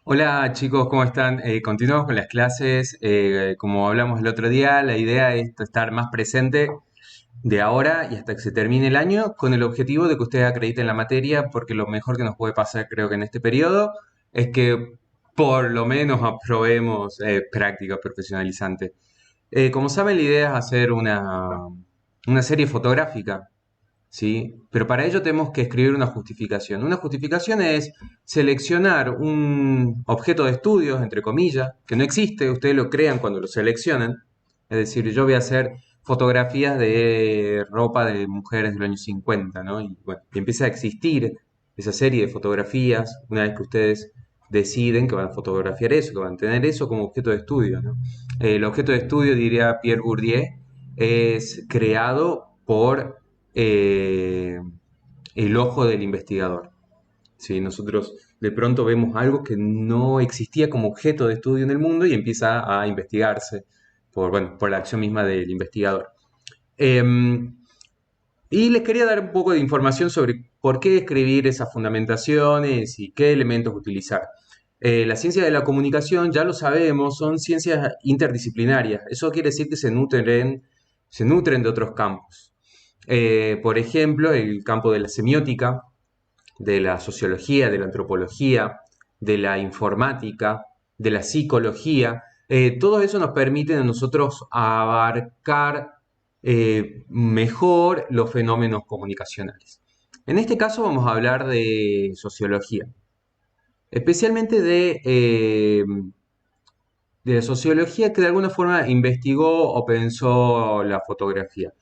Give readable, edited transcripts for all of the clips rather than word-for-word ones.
Hola chicos, ¿cómo están? Continuamos con las clases. Como hablamos el otro día, la idea es estar más presente de ahora y hasta que se termine el año con el objetivo de que ustedes acrediten la materia, porque lo mejor que nos puede pasar creo que en este periodo es que por lo menos aprobemos práctica profesionalizante. Como saben, la idea es hacer una serie fotográfica. ¿Sí? Pero para ello tenemos que escribir una justificación. Una justificación es seleccionar un objeto de estudios, entre comillas, que no existe, ustedes lo crean cuando lo seleccionan. Es decir, yo voy a hacer fotografías de ropa de mujeres del año 50, ¿no? Y bueno, y empieza a existir esa serie de fotografías una vez que ustedes deciden que van a fotografiar eso, que van a tener eso como objeto de estudio, ¿no? El objeto de estudio, diría Pierre Bourdieu, es creado por eh, el ojo del investigador. ¿Sí? Nosotros de pronto vemos algo que no existía como objeto de estudio en el mundo y empieza a investigarse por, bueno, por la acción misma del investigador. Eh, y les quería dar un poco de información sobre por qué escribir esas fundamentaciones y qué elementos utilizar. La ciencia de la comunicación, ya lo sabemos, son ciencias interdisciplinarias. Eso quiere decir que se nutren de otros campos. Por ejemplo, el campo de la semiótica, de la sociología, de la antropología, de la informática, de la psicología. Todo eso nos permite a nosotros abarcar mejor los fenómenos comunicacionales. En este caso vamos a hablar de sociología, especialmente de la sociología que de alguna forma investigó o pensó la fotografía.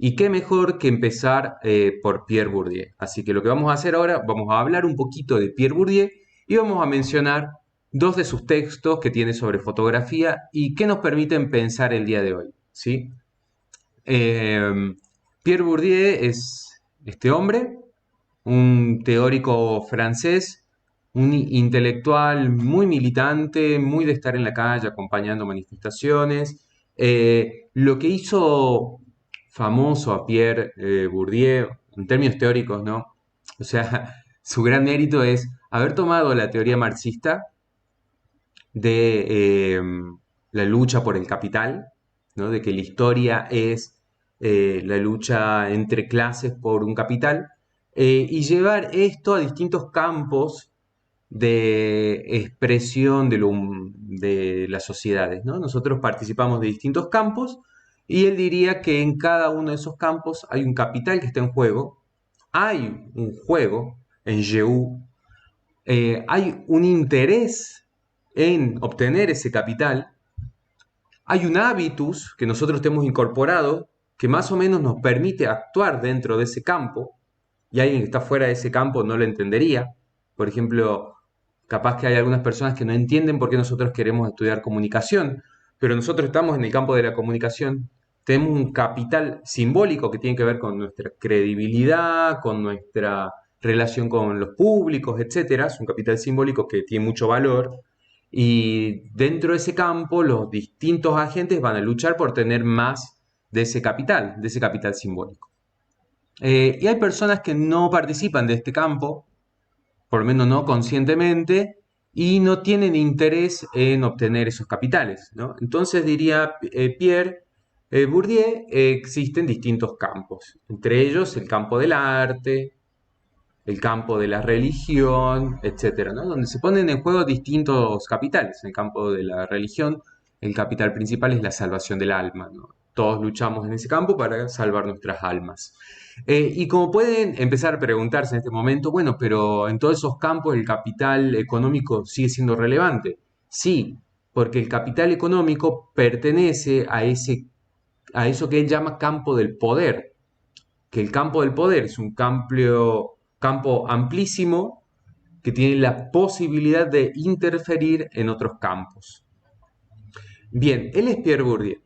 Y qué mejor que empezar por Pierre Bourdieu. Así que lo que vamos a hacer ahora, vamos a hablar un poquito de Pierre Bourdieu y vamos a mencionar dos de sus textos que tiene sobre fotografía y que nos permiten pensar el día de hoy. ¿Sí? Eh, Pierre Bourdieu es este hombre, un teórico francés, un intelectual muy militante, muy de estar en la calle acompañando manifestaciones. Lo que hizo famoso a Pierre Bourdieu, en términos teóricos, ¿no? O sea, su gran mérito es haber tomado la teoría marxista de la lucha por el capital, ¿no? De que la historia es la lucha entre clases por un capital, y llevar esto a distintos campos de expresión de las sociedades, ¿no? Nosotros participamos de distintos campos y él diría que en cada uno de esos campos hay un capital que está en juego, hay un juego en jeu, hay un interés en obtener ese capital, hay un hábitus que nosotros tenemos incorporado que más o menos nos permite actuar dentro de ese campo y alguien que está fuera de ese campo no lo entendería. Por ejemplo, capaz que hay algunas personas que no entienden por qué nosotros queremos estudiar comunicación, pero nosotros estamos en el campo de la comunicación. Tenemos un capital simbólico que tiene que ver con nuestra credibilidad, con nuestra relación con los públicos, etcétera. Es un capital simbólico que tiene mucho valor. Y dentro de ese campo, los distintos agentes van a luchar por tener más de ese capital simbólico. Y hay personas que no participan de este campo, por lo menos no conscientemente, y no tienen interés en obtener esos capitales, ¿no? Entonces diría Pierre Bourdieu, existen distintos campos, entre ellos el campo del arte, el campo de la religión, etcétera, ¿no? Donde se ponen en juego distintos capitales. En el campo de la religión, el capital principal es la salvación del alma, ¿no? Todos luchamos en ese campo para salvar nuestras almas. Y como pueden empezar a preguntarse en este momento, bueno, pero en todos esos campos el capital económico sigue siendo relevante. Sí, porque el capital económico pertenece a eso que él llama campo del poder, que el campo del poder es un campo amplísimo que tiene la posibilidad de interferir en otros campos. Bien, él es Pierre Bourdieu.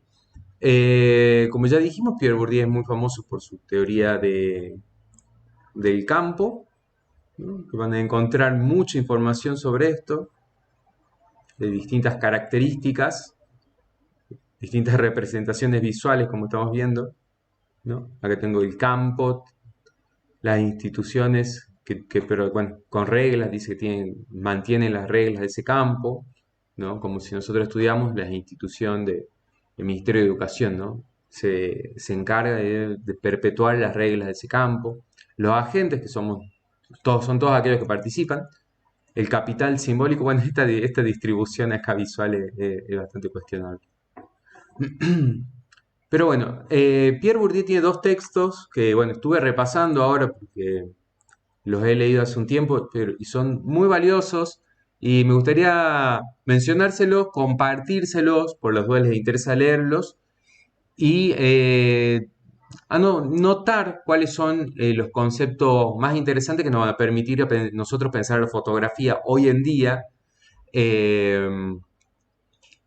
Como ya dijimos, Pierre Bourdieu es muy famoso por su teoría del campo, ¿no? Que van a encontrar mucha información sobre esto, de distintas características, distintas representaciones visuales, como estamos viendo, ¿no? Acá tengo el campo, las instituciones pero bueno, con reglas, dice que mantienen las reglas de ese campo, ¿no? Como si nosotros estudiamos la institución del Ministerio de Educación, ¿no? Se encarga de perpetuar las reglas de ese campo. Los agentes, que son todos aquellos que participan. El capital simbólico, bueno, esta distribución acá visual es bastante cuestionable. Pero bueno, Pierre Bourdieu tiene dos textos que, bueno, estuve repasando ahora porque los he leído hace un tiempo y son muy valiosos y me gustaría mencionárselos, compartírselos por los cuales les interesa leerlos y notar cuáles son los conceptos más interesantes que nos van a permitir nosotros pensar la fotografía hoy en día eh,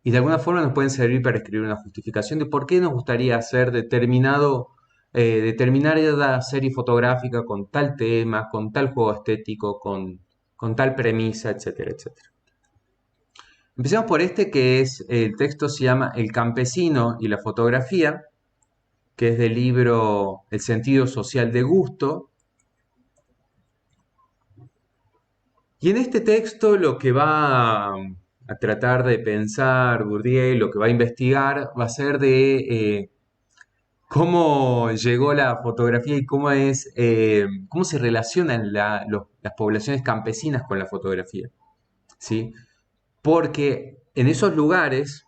y de alguna forma nos pueden servir para escribir una justificación de por qué nos gustaría hacer determinada serie fotográfica con tal tema, con tal juego estético, con tal premisa, etcétera, etcétera. Empecemos por este que el texto se llama El campesino y la fotografía, que es del libro El sentido social de gusto. Y en este texto lo que va a tratar de pensar Bourdieu, lo que va a investigar, va a ser de cómo llegó la fotografía y cómo se relacionan las poblaciones campesinas con la fotografía, ¿sí? Porque en esos lugares,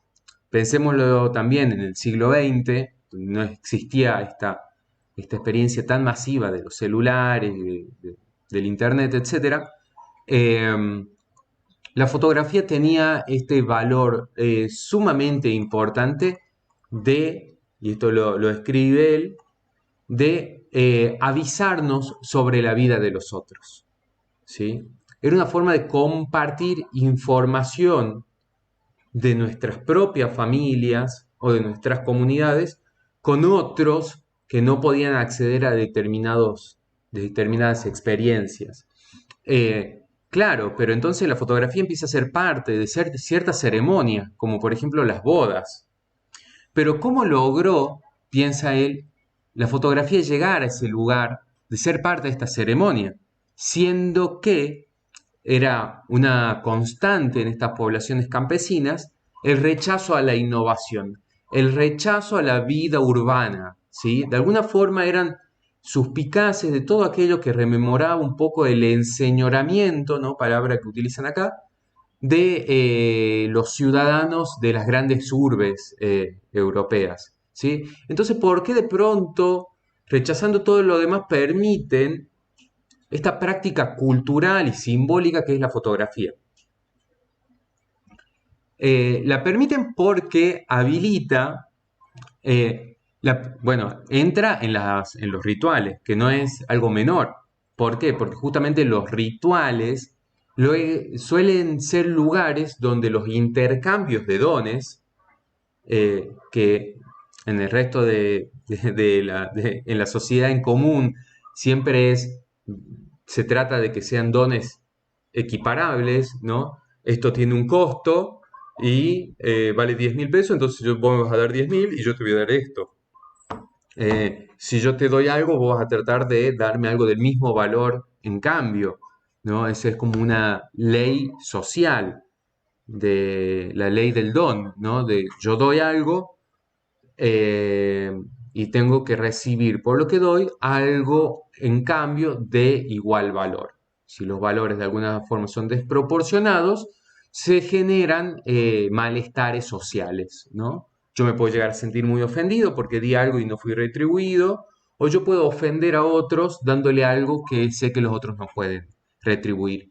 pensémoslo también en el siglo XX, no existía esta experiencia tan masiva de los celulares, del internet, etc. La fotografía tenía este valor sumamente importante y esto lo escribe él, de avisarnos sobre la vida de los otros. ¿Sí? Era una forma de compartir información de nuestras propias familias o de nuestras comunidades con otros que no podían acceder a determinadas experiencias. Claro, pero entonces la fotografía empieza a ser parte de ciertas ceremonias, como por ejemplo las bodas. Pero ¿cómo logró, piensa él, la fotografía llegar a ese lugar de ser parte de esta ceremonia? Siendo que era una constante en estas poblaciones campesinas el rechazo a la innovación, el rechazo a la vida urbana, ¿sí? De alguna forma eran suspicaces de todo aquello que rememoraba un poco el enseñoramiento, ¿no? Palabra que utilizan acá, de los ciudadanos de las grandes urbes europeas, ¿sí? Entonces, ¿por qué de pronto, rechazando todo lo demás, permiten esta práctica cultural y simbólica que es la fotografía? La permiten porque habilita, bueno, entra en los rituales, que no es algo menor. ¿Por qué? Porque justamente los rituales suelen ser lugares donde los intercambios de dones, que en el resto en la sociedad en común siempre se trata de que sean dones equiparables, ¿no? Esto tiene un costo y vale 10.000 pesos, entonces vos me vas a dar 10.000 y yo te voy a dar esto. Si yo te doy algo, vos vas a tratar de darme algo del mismo valor en cambio, ¿no? Esa es como una ley social, de la ley del don, ¿no? De yo doy algo eh, y tengo que recibir por lo que doy algo en cambio de igual valor. Si los valores de alguna forma son desproporcionados, se generan malestares sociales, ¿no? Yo me puedo llegar a sentir muy ofendido porque di algo y no fui retribuido, o yo puedo ofender a otros dándole algo que sé que los otros no pueden retribuir.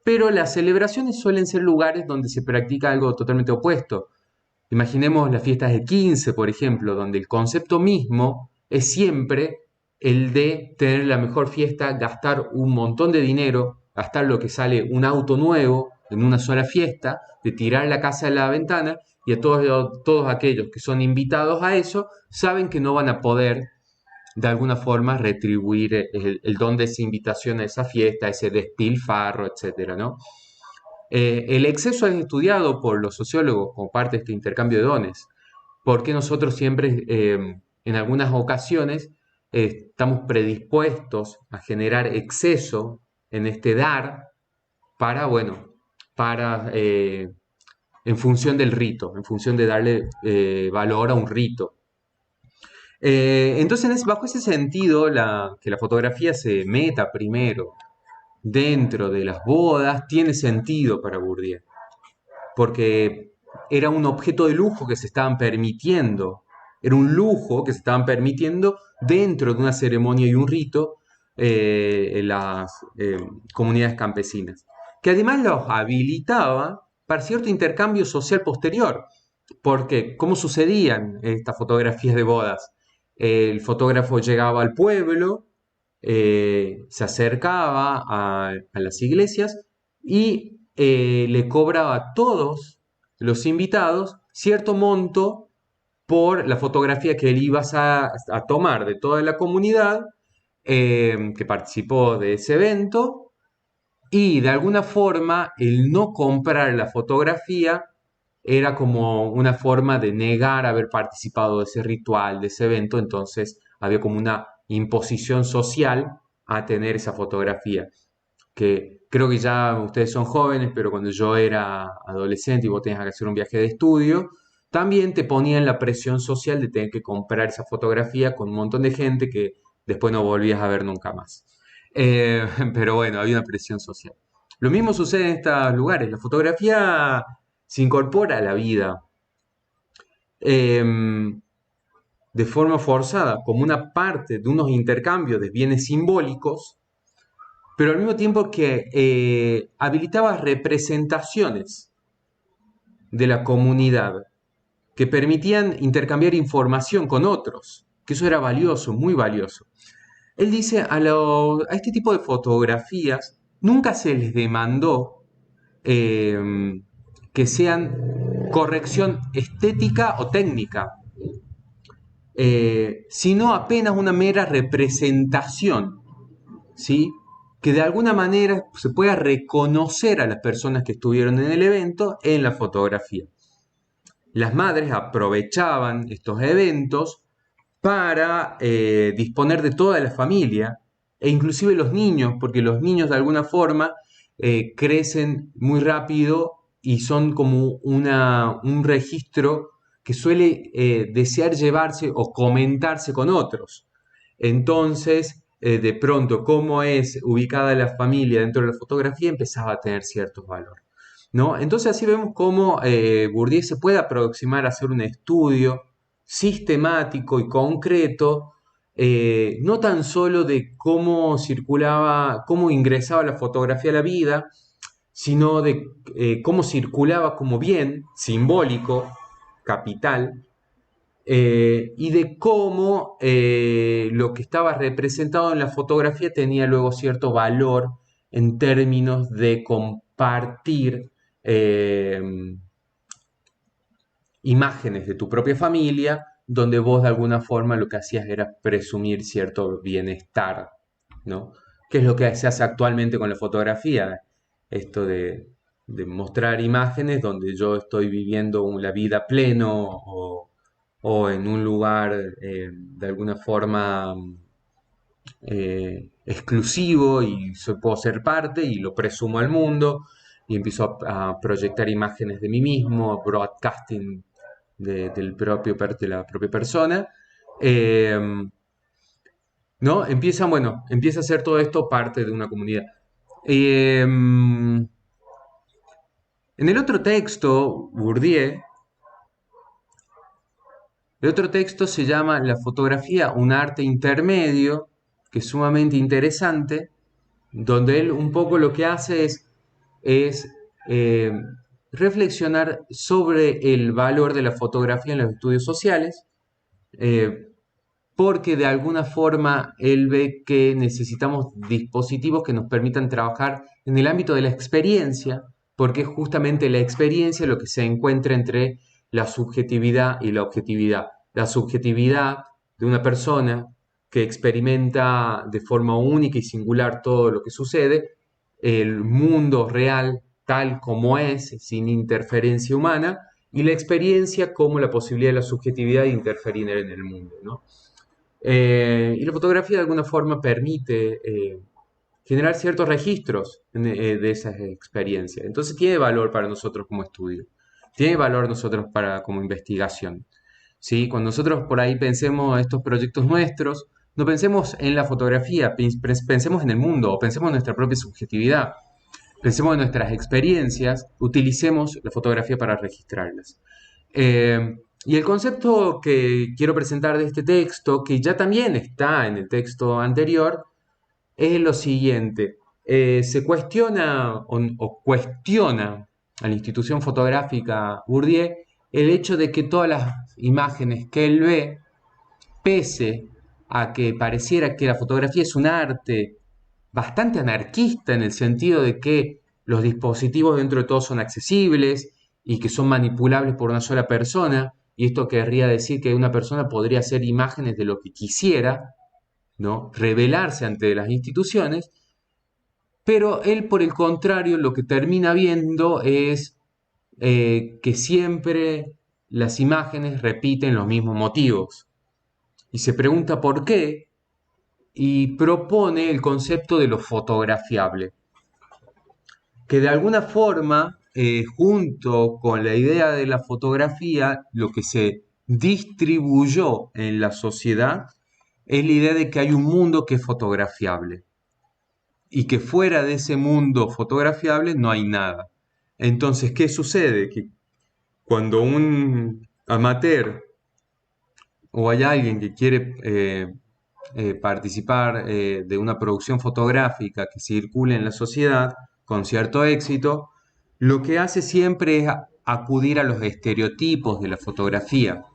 Pero las celebraciones suelen ser lugares donde se practica algo totalmente opuesto. Imaginemos las fiestas de 15, por ejemplo, donde el concepto mismo es siempre el de tener la mejor fiesta, gastar un montón de dinero, gastar lo que sale un auto nuevo en una sola fiesta, de tirar la casa de la ventana y a todos aquellos que son invitados a eso saben que no van a poder de alguna forma retribuir el don de esa invitación a esa fiesta, ese despilfarro, etcétera, ¿no? El exceso es estudiado por los sociólogos como parte de este intercambio de dones, porque nosotros siempre, en algunas ocasiones, estamos predispuestos a generar exceso en este dar para, bueno, en función del rito, en función de darle valor a un rito. Entonces, bajo ese sentido, que la fotografía se meta primero dentro de las bodas tiene sentido para Bourdieu, porque era un objeto de lujo que se estaban permitiendo, era un lujo que se estaban permitiendo dentro de una ceremonia y un rito en las comunidades campesinas, que además los habilitaba para cierto intercambio social posterior, porque ¿cómo sucedían estas fotografías de bodas? El fotógrafo llegaba al pueblo, se acercaba a las iglesias y le cobraba a todos los invitados cierto monto por la fotografía que él iba a tomar de toda la comunidad que participó de ese evento, y de alguna forma el no comprar la fotografía era como una forma de negar haber participado de ese ritual, de ese evento. Entonces había como una imposición social a tener esa fotografía, que creo que ya ustedes son jóvenes, pero cuando yo era adolescente y vos tenías que hacer un viaje de estudio, también te ponían la presión social de tener que comprar esa fotografía con un montón de gente que después no volvías a ver nunca más. Pero bueno, había una presión social. Lo mismo sucede en estos lugares. La fotografía se incorpora a la vida de forma forzada, como una parte de unos intercambios de bienes simbólicos, pero al mismo tiempo que habilitaba representaciones de la comunidad que permitían intercambiar información con otros, que eso era valioso, muy valioso. Él dice, a este tipo de fotografías nunca se les demandó que sean corrección estética o técnica, sino apenas una mera representación, ¿sí? Que de alguna manera se pueda reconocer a las personas que estuvieron en el evento en la fotografía. Las madres aprovechaban estos eventos para disponer de toda la familia e inclusive los niños, porque los niños de alguna forma crecen muy rápido y son como un registro que suele desear llevarse o comentarse con otros. Entonces, de pronto, cómo es ubicada la familia dentro de la fotografía empezaba a tener cierto valor, ¿no? Entonces así vemos cómo Bourdieu se puede aproximar a hacer un estudio sistemático y concreto, no tan solo de cómo circulaba, cómo ingresaba la fotografía a la vida, sino de cómo circulaba como bien simbólico, capital, y de cómo lo que estaba representado en la fotografía tenía luego cierto valor en términos de compartir eh, imágenes de tu propia familia, donde vos de alguna forma lo que hacías era presumir cierto bienestar, ¿no? ¿Qué es lo que se hace actualmente con la fotografía? Esto de mostrar imágenes donde yo estoy viviendo la vida pleno o en un lugar de alguna forma exclusivo y puedo ser parte y lo presumo al mundo y empiezo a proyectar imágenes de mí mismo, broadcasting de la propia persona. Eh, ¿No? Empieza a ser todo esto parte de una comunidad. En el otro texto, Bourdieu, el otro texto se llama La fotografía, un arte intermedio, que es sumamente interesante, donde él un poco lo que hace es eh, reflexionar sobre el valor de la fotografía en los estudios sociales, eh, porque de alguna forma él ve que necesitamos dispositivos que nos permitan trabajar en el ámbito de la experiencia, porque es justamente la experiencia lo que se encuentra entre la subjetividad y la objetividad. La subjetividad de una persona que experimenta de forma única y singular todo lo que sucede, el mundo real tal como es, sin interferencia humana, y la experiencia como la posibilidad de la subjetividad de interferir en el mundo, ¿no? Y la fotografía de alguna forma permite generar ciertos registros de esas experiencias. Entonces tiene valor para nosotros como estudio, tiene valor nosotros para, como investigación. ¿Sí? Cuando nosotros por ahí pensemos estos proyectos nuestros, no pensemos en la fotografía, pensemos en el mundo, o pensemos en nuestra propia subjetividad, pensemos en nuestras experiencias, utilicemos la fotografía para registrarlas. Y el concepto que quiero presentar de este texto, que ya también está en el texto anterior, es lo siguiente. Se cuestiona o cuestiona a la institución fotográfica Bourdieu el hecho de que todas las imágenes que él ve, pese a que pareciera que la fotografía es un arte bastante anarquista en el sentido de que los dispositivos dentro de todo son accesibles y que son manipulables por una sola persona, y esto querría decir que una persona podría hacer imágenes de lo que quisiera, ¿no? Rebelarse ante las instituciones, pero él por el contrario lo que termina viendo es que siempre las imágenes repiten los mismos motivos y se pregunta por qué y propone el concepto de lo fotografiable, que de alguna forma, junto con la idea de la fotografía, lo que se distribuyó en la sociedad es la idea de que hay un mundo que es fotografiable y que fuera de ese mundo fotografiable no hay nada. Entonces, ¿qué sucede? Que cuando un amateur o hay alguien que quiere participar de una producción fotográfica que circule en la sociedad con cierto éxito, lo que hace siempre es acudir a los estereotipos de la fotografía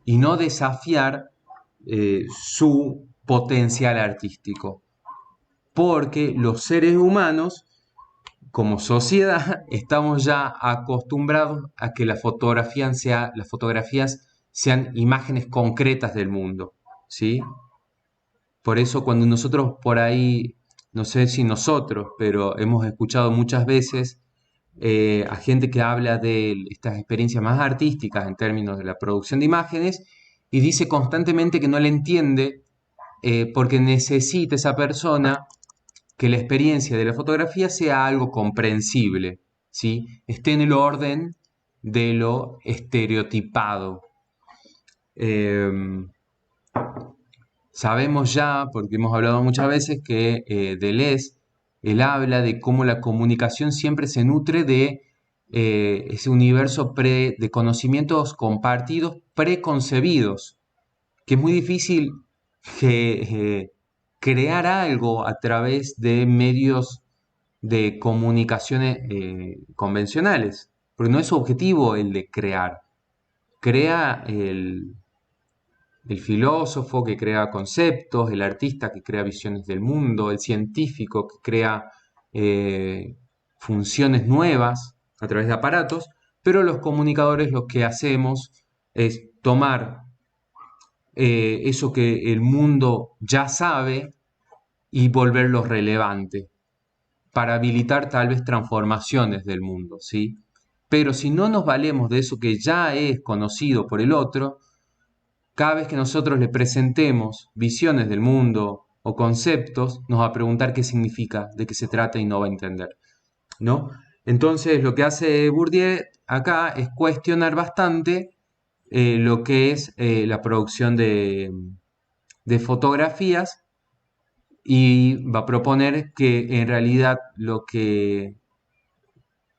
y no desafiar su potencial artístico. Porque los seres humanos, como sociedad, estamos ya acostumbrados a que las fotografías sean imágenes concretas del mundo, ¿sí? Por eso cuando nosotros por ahí, no sé si nosotros, pero hemos escuchado muchas veces a gente que habla de estas experiencias más artísticas en términos de la producción de imágenes y dice constantemente que no le entiende porque necesita esa persona que la experiencia de la fotografía sea algo comprensible, ¿sí? Esté en el orden de lo estereotipado. Eh, Sabemos ya, porque hemos hablado muchas veces, que Deleuze, él habla de cómo la comunicación siempre se nutre de ese universo de conocimientos compartidos, preconcebidos, que es muy difícil crear algo a través de medios de comunicaciones convencionales, porque no es su objetivo el de crear. Crea el filósofo que crea conceptos, el artista que crea visiones del mundo, el científico que crea funciones nuevas a través de aparatos, pero los comunicadores lo que hacemos es tomar eso que el mundo ya sabe y volverlo relevante para habilitar tal vez transformaciones del mundo, ¿sí? Pero si no nos valemos de eso que ya es conocido por el otro, cada vez que nosotros le presentemos visiones del mundo o conceptos, nos va a preguntar qué significa, de qué se trata y no va a entender, ¿no? Entonces, lo que hace Bourdieu acá es cuestionar bastante lo que es la producción de fotografías y va a proponer que en realidad lo que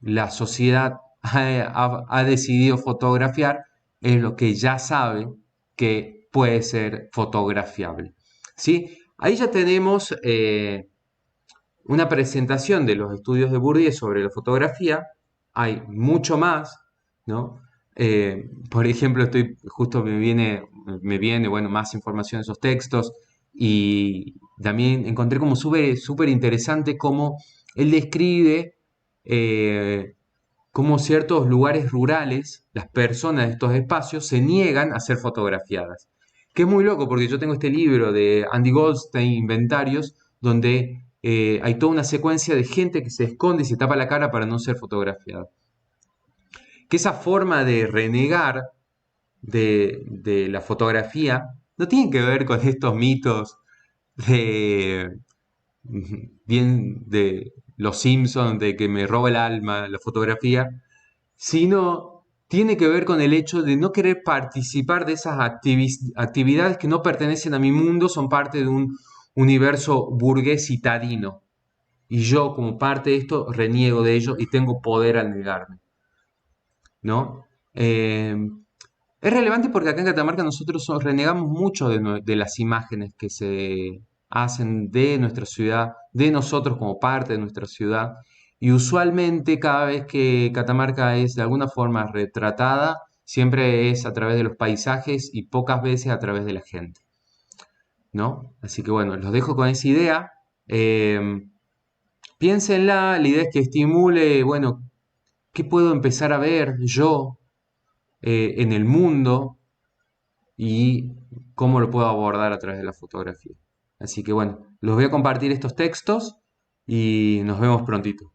la sociedad ha decidido fotografiar es lo que ya sabe que puede ser fotografiable. ¿Sí? Ahí ya tenemos una presentación de los estudios de Bourdieu sobre la fotografía. Hay mucho más, ¿no? Por ejemplo, justo me viene bueno, más información de esos textos y también encontré como súper interesante cómo él describe eh, cómo ciertos lugares rurales, las personas de estos espacios, se niegan a ser fotografiadas. Que es muy loco porque yo tengo este libro de Andy Goldstein, Inventarios, donde hay toda una secuencia de gente que se esconde y se tapa la cara para no ser fotografiada. Que esa forma de renegar de la fotografía no tiene que ver con estos mitos de, bien de Los Simpsons, de que me roba el alma la fotografía, sino tiene que ver con el hecho de no querer participar de esas actividades que no pertenecen a mi mundo, son parte de un universo burgués citadino. Y yo, como parte de esto, reniego de ello y tengo poder al negarme, ¿no? Es relevante porque acá en Catamarca nosotros renegamos mucho de las imágenes que se hacen de nuestra ciudad, de nosotros como parte de nuestra ciudad. Y usualmente cada vez que Catamarca es de alguna forma retratada, siempre es a través de los paisajes y pocas veces a través de la gente, ¿no? Así que bueno, los dejo con esa idea. Piénsenla, la idea es que estimule, bueno, ¿qué puedo empezar a ver yo en el mundo y cómo lo puedo abordar a través de la fotografía? Así que bueno, los voy a compartir estos textos y nos vemos prontito.